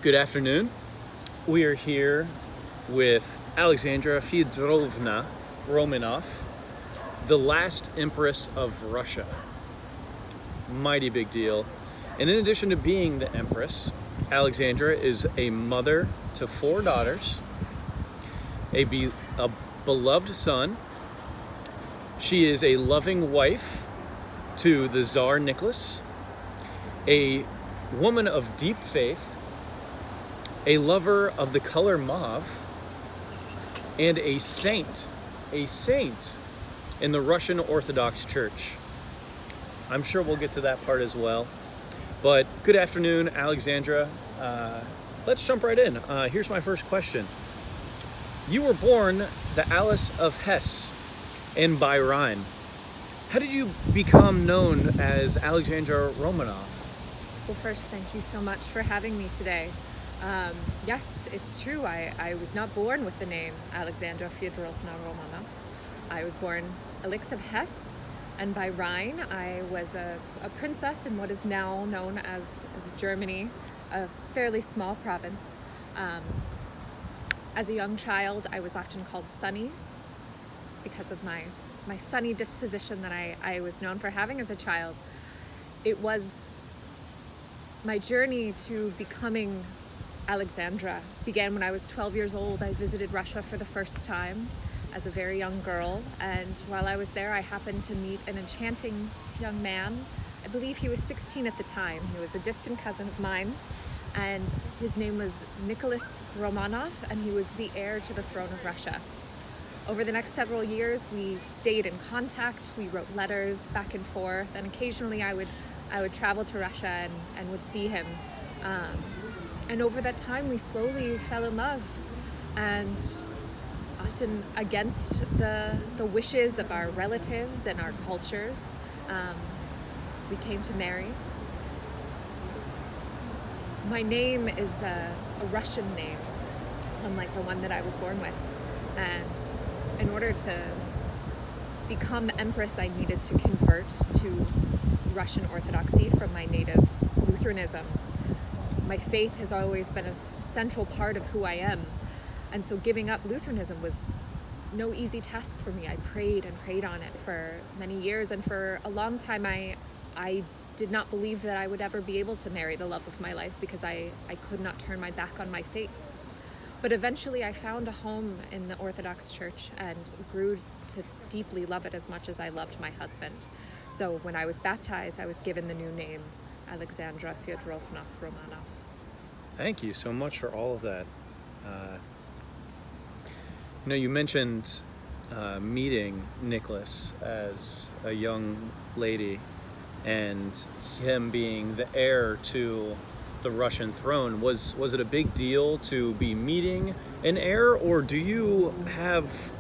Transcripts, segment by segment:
Good afternoon. We are here with Alexandra Fyodorovna Romanov, the last Empress of Russia. Mighty big deal. And in addition to being the Empress, Alexandra is a mother to 4 daughters, a beloved son. She is a loving wife to the Tsar Nicholas, a woman of deep faith, a lover of the color mauve, and a saint in the Russian Orthodox Church. I'm sure we'll get to that part as well. But good afternoon, Alexandra. Let's jump right in. Here's my first question. You were born the Alice of Hesse and by Rhine. How did you become known as Alexandra Romanov? Well, first, thank you so much for having me today. Yes, it's true. I was not born with the name Alexandra Fyodorovna Romanov. I was born Alix of Hesse, and by Rhine, I was a princess in what is now known as Germany, a fairly small province. As a young child, I was often called Sunny because of my sunny disposition that I was known for having as a child. It was my journey to becoming Alexandra began when I was 12 years old. I visited Russia for the first time as a very young girl, and while I was there, I happened to meet an enchanting young man. I believe he was 16 at the time. He was a distant cousin of mine, and his name was Nicholas Romanov, and he was the heir to the throne of Russia. Over the next several years, we stayed in contact. We wrote letters back and forth, and occasionally I would travel to Russia and would see him. And over that time, we slowly fell in love, and often against the wishes of our relatives and our cultures, we came to marry. My name is a Russian name, unlike the one that I was born with. And in order to become Empress, I needed to convert to Russian Orthodoxy from my native Lutheranism. My faith has always been a central part of who I am, and so giving up Lutheranism was no easy task for me. I prayed and prayed on it for many years, and for a long time I did not believe that I would ever be able to marry the love of my life because I could not turn my back on my faith. But eventually I found a home in the Orthodox Church and grew to deeply love it as much as I loved my husband. So when I was baptized, I was given the new name Alexandra Fyodorovna Romanov. Thank you so much for all of that. You mentioned meeting Nicholas as a young lady and him being the heir to the Russian throne. Was it a big deal to be meeting an heir, or do you have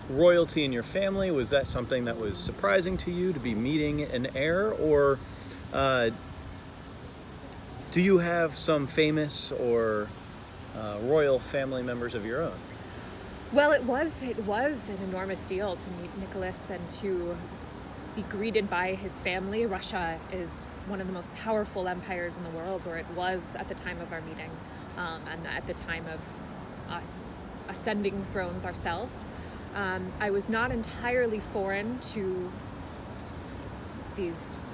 royalty in your family? Was that something that was surprising to you to be meeting an heir, or do you have some famous or royal family members of your own? Well, it was an enormous deal to meet Nicholas and to be greeted by his family. Russia is one of the most powerful empires in the world, or it was at the time of our meeting, and at the time of us ascending thrones ourselves. I was not entirely foreign to these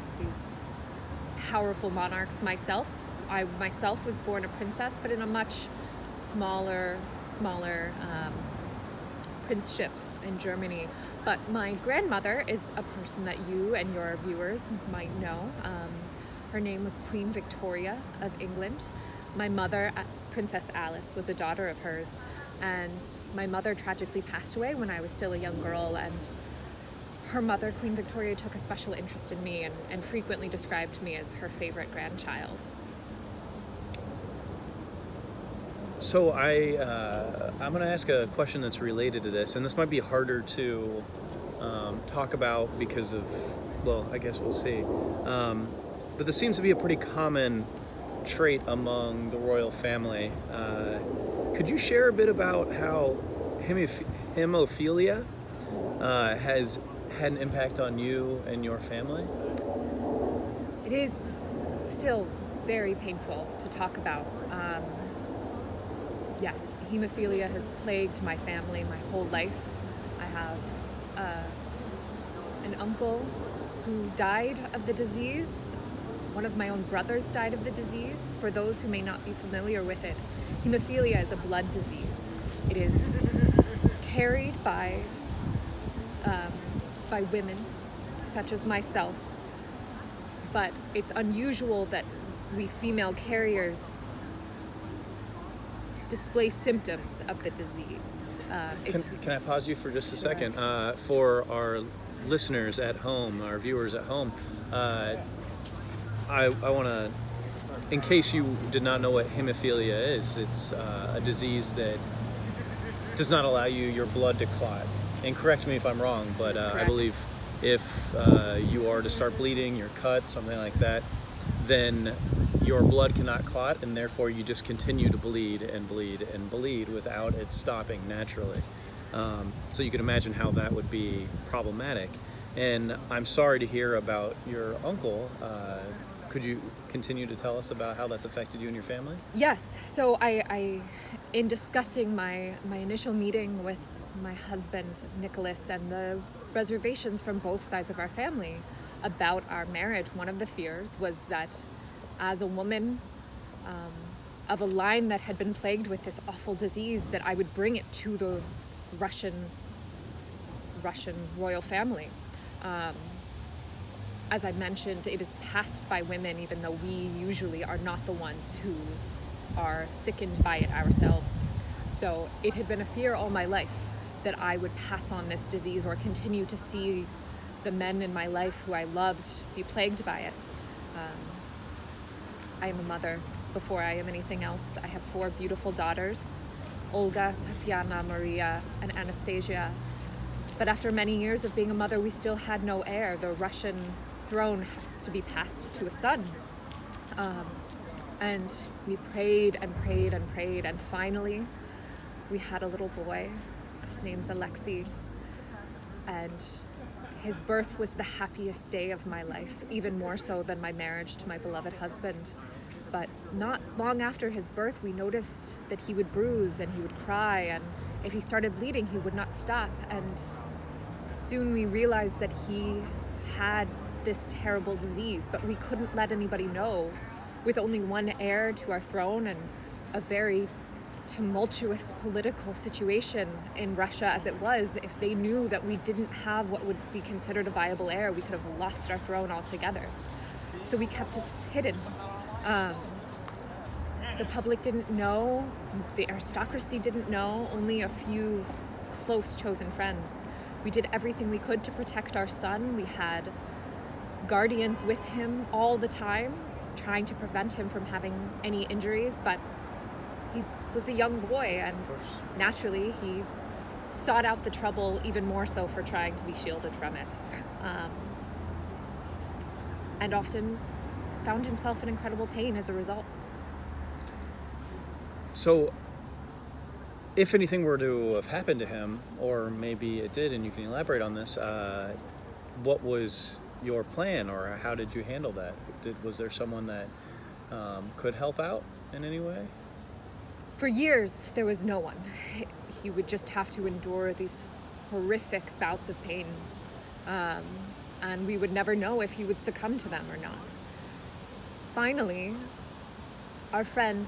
powerful monarchs myself. I myself was born a princess, but in a much smaller princeship in Germany. But my grandmother is a person that you and your viewers might know. Her name was Queen Victoria of England. My mother, Princess Alice, was a daughter of hers, and my mother tragically passed away when I was still a young girl, and her mother, Queen Victoria, took a special interest in me and frequently described me as her favorite grandchild. So I'm going to ask a question that's related to this, and this might be harder to talk about because of, well, I guess we'll see. But this seems to be a pretty common trait among the royal family. Could you share a bit about how hemophilia has had an impact on you and your family? It is still very painful to talk about. Yes, hemophilia has plagued my family my whole life. I have an uncle who died of the disease. One of my own brothers died of the disease. For those who may not be familiar with it, hemophilia is a blood disease. It is carried by women, such as myself, but it's unusual that we female carriers display symptoms of the disease. Can I pause you for just a second? For our listeners at home, our viewers at home, I want to, in case you did not know what hemophilia is, it's a disease that does not allow your blood to clot. And correct me if I'm wrong, but I believe if you are to start bleeding, you're cut, something like that, then your blood cannot clot, and therefore you just continue to bleed and bleed and bleed without it stopping naturally. So you can imagine how that would be problematic. And I'm sorry to hear about your uncle. Could you continue to tell us about how that's affected you and your family? Yes. So I in discussing my initial meeting with my husband, Nicholas, and the reservations from both sides of our family about our marriage, one of the fears was that as a woman of a line that had been plagued with this awful disease, that I would bring it to the Russian royal family. As I mentioned, it is passed by women, even though we usually are not the ones who are sickened by it ourselves. So it had been a fear all my life that I would pass on this disease or continue to see the men in my life who I loved be plagued by it. I am a mother before I am anything else. I have 4 beautiful daughters, Olga, Tatiana, Maria, and Anastasia. But after many years of being a mother, we still had no heir. The Russian throne has to be passed to a son. And we prayed and prayed and prayed, and finally we had a little boy. His name's Alexei, and his birth was the happiest day of my life, even more so than my marriage to my beloved husband. But not long after his birth, we noticed that he would bruise and he would cry, and if he started bleeding, he would not stop. And soon we realized that he had this terrible disease, but we couldn't let anybody know. With only one heir to our throne and a very tumultuous political situation in Russia as it was, if they knew that we didn't have what would be considered a viable heir, we could have lost our throne altogether. So we kept it hidden. The public didn't know, the aristocracy didn't know, only a few close chosen friends. We did everything we could to protect our son. We had guardians with him all the time, trying to prevent him from having any injuries, but he was a young boy, and naturally he sought out the trouble even more so for trying to be shielded from it, and often found himself in incredible pain as a result. So if anything were to have happened to him, or maybe it did, and you can elaborate on this, what was your plan, or how did you handle that? Was there someone that could help out in any way? For years, there was no one. He would just have to endure these horrific bouts of pain, and we would never know if he would succumb to them or not. Finally, our friend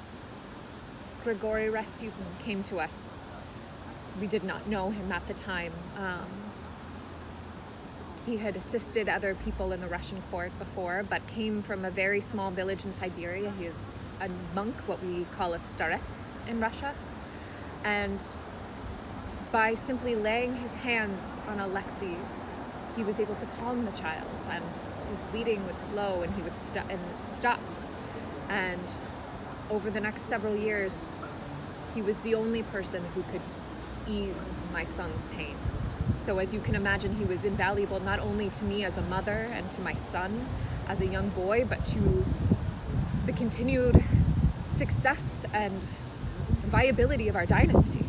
Grigory Rasputin came to us. We did not know him at the time. He had assisted other people in the Russian court before, but came from a very small village in Siberia. He is a monk, what we call a starets in Russia. And by simply laying his hands on Alexei, he was able to calm the child, and his bleeding would slow and he would stop. And over the next several years, he was the only person who could ease my son's pain. So as you can imagine, he was invaluable not only to me as a mother and to my son as a young boy, but to the continued success and viability of our dynasty.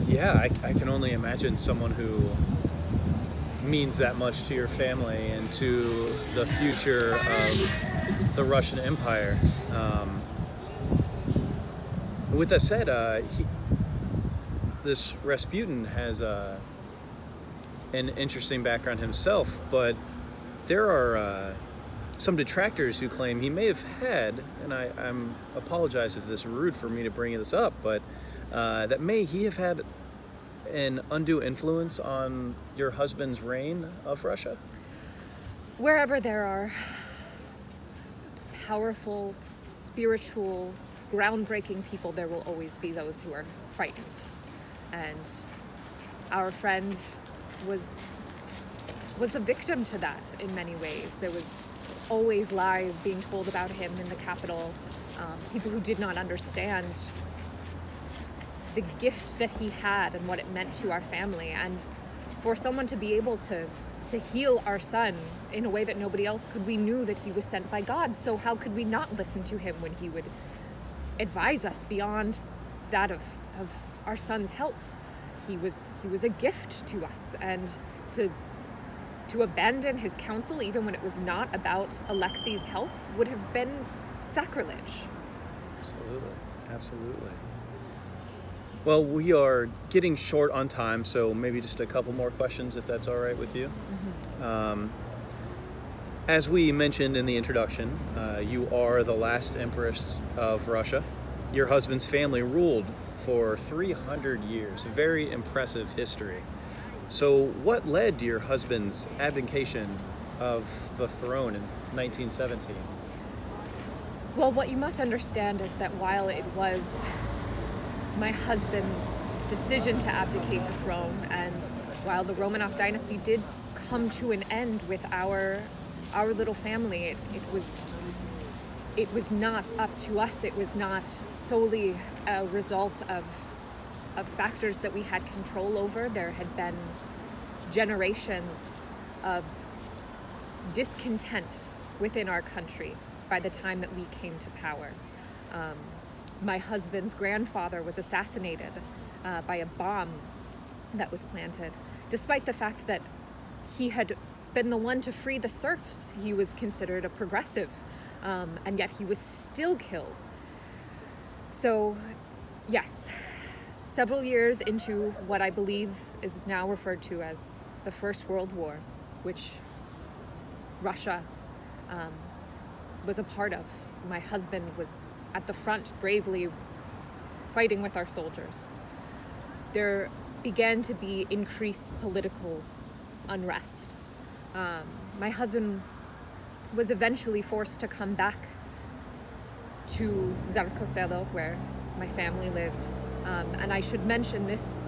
Yeah, I can only imagine someone who means that much to your family and to the future of the Russian Empire. With that said, this Rasputin has an interesting background himself, but there are some detractors who claim he may have had, and I'm apologize if this is rude for me to bring this up, but that he have had an undue influence on your husband's reign of Russia? Wherever there are powerful, spiritual, groundbreaking people, there will always be those who are frightened. And our friend was a victim to that in many ways. There was always lies being told about him in the capital, people who did not understand the gift that he had and what it meant to our family. And for someone to be able to heal our son in a way that nobody else could, we knew that he was sent by God, so how could we not listen to him when he would advise us beyond that of our son's health? He was a gift to us, and to abandon his counsel even when it was not about Alexei's health would have been sacrilege. Absolutely. Well, we are getting short on time, so maybe just a couple more questions if that's all right with you. Mm-hmm. As we mentioned in the introduction, you are the last empress of Russia. Your husband's family ruled for 300 years, a very impressive history. So what led to your husband's abdication of the throne in 1917? Well, what you must understand is that while it was my husband's decision to abdicate the throne, and while the Romanov dynasty did come to an end with our little family, it was not up to us. It was not solely a result of factors that we had control over. There had been generations of discontent within our country by the time that we came to power. My husband's grandfather was assassinated by a bomb that was planted. Despite the fact that he had been the one to free the serfs, he was considered a progressive, and yet he was still killed. So, yes, several years into what I believe is now referred to as the First World War, which Russia was a part of. My husband was at the front bravely fighting with our soldiers. There began to be increased political unrest. My husband was eventually forced to come back to Zarkoselo, where my family lived. And I should mention this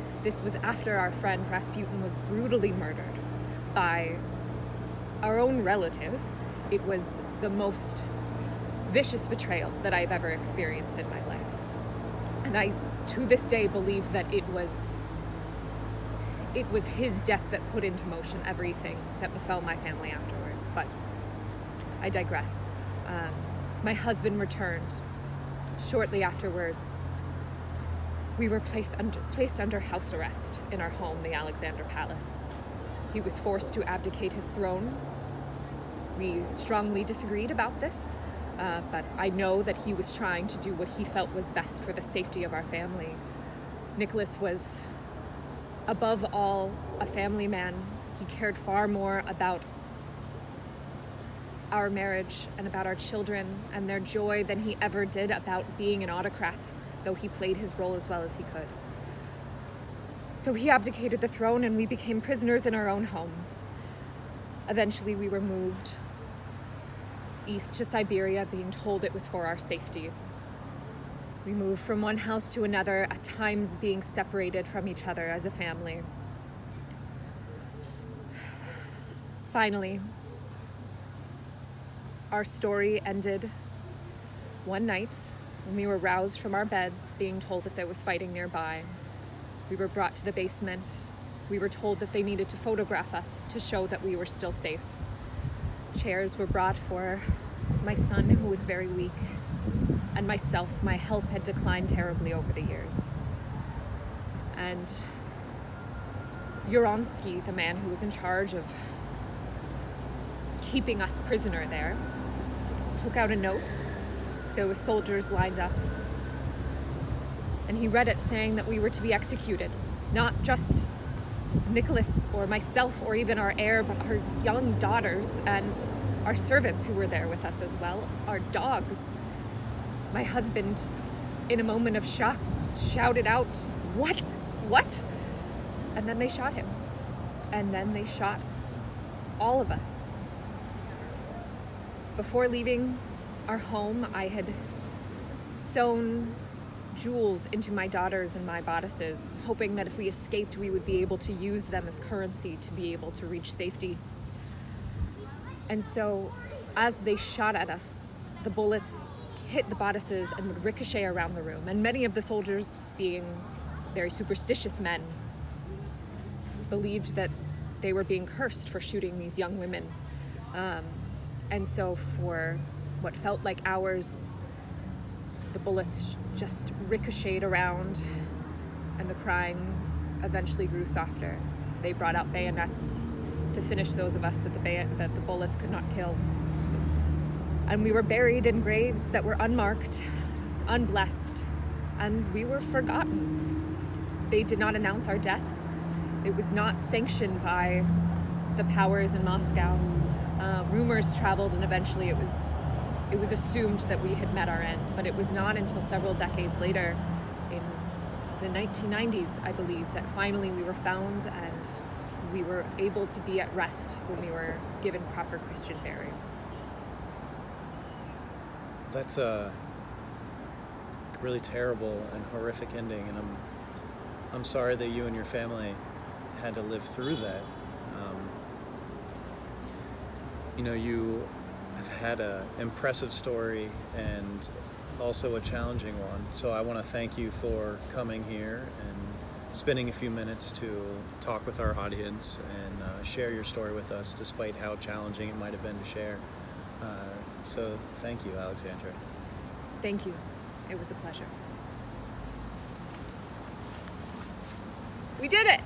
was after our friend Rasputin was brutally murdered by our own relative. It was the most vicious betrayal that I've ever experienced in my life. And I, to this day, believe that it was his death that put into motion everything that befell my family afterwards. But I digress. My husband returned. Shortly afterwards, we were placed under house arrest in our home, the Alexandra Palace. He was forced to abdicate his throne. We strongly disagreed about this, but I know that he was trying to do what he felt was best for the safety of our family. Nicholas was, above all, a family man. He cared far more about our marriage and about our children and their joy than he ever did about being an autocrat, though he played his role as well as he could. So he abdicated the throne and we became prisoners in our own home. Eventually we were moved east to Siberia, being told it was for our safety. We moved from one house to another, at times being separated from each other as a family. Finally, our story ended one night when we were roused from our beds, being told that there was fighting nearby. We were brought to the basement. We were told that they needed to photograph us to show that we were still safe. Chairs were brought for my son, who was very weak, and myself. My health had declined terribly over the years. And Uronsky, the man who was in charge of keeping us prisoner there, took out a note. There were soldiers lined up. And he read it saying that we were to be executed. Not just Nicholas or myself or even our heir, but our young daughters and our servants who were there with us as well, our dogs. My husband, in a moment of shock, shouted out, "What? What?" And then they shot him. And then they shot all of us. Before leaving our home, I had sewn jewels into my daughters and my bodices, hoping that if we escaped, we would be able to use them as currency to be able to reach safety. And so, as they shot at us, the bullets hit the bodices and would ricochet around the room. And many of the soldiers, being very superstitious men, believed that they were being cursed for shooting these young women. And so for what felt like hours, the bullets just ricocheted around, and the crying eventually grew softer. They brought out bayonets to finish those of us that the bullets could not kill. And we were buried in graves that were unmarked, unblessed, and we were forgotten. They did not announce our deaths. It was not sanctioned by the powers in Moscow. Rumors traveled, and eventually it was assumed that we had met our end. But it was not until several decades later, in the 1990s, I believe, that finally we were found and we were able to be at rest when we were given proper Christian burials. That's a really terrible and horrific ending, and I'm sorry that you and your family had to live through that. You have had an impressive story and also a challenging one. So I want to thank you for coming here and spending a few minutes to talk with our audience and share your story with us, despite how challenging it might have been to share. So thank you, Alexandra. Thank you. It was a pleasure. We did it!